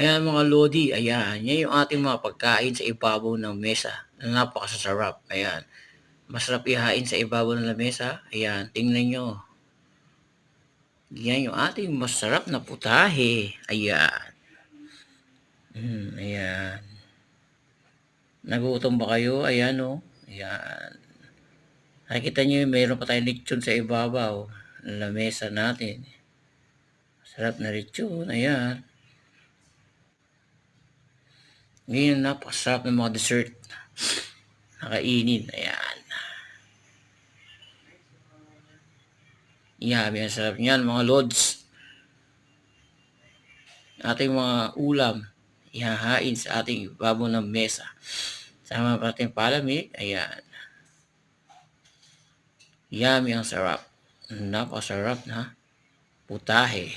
Ayan mga lodi, ayan, yan yung ating mga pagkain sa ibabaw ng mesa na napakasasarap, ayan. Masarap ihain sa ibabaw ng lamesa, ayan, tingnan nyo. Yan yung ating masarap na putahe, ayan. Ayan. Nagutom ba kayo? Ayan o, ayan. Nakikita nyo yung mayroon pa tayong lechon sa ibabaw ng lamesa natin. Sarap na lechon, ayan. Ngayon napakasarap ng mga dessert. Nakainin, ayan. Yummy, ang sarap niyan mga lods. Ating mga ulam, ihahain sa ating ibabaw ng mesa. Sama pa ating palamig, ayan. Yummy, ang sarap. Napakasarap na putahe.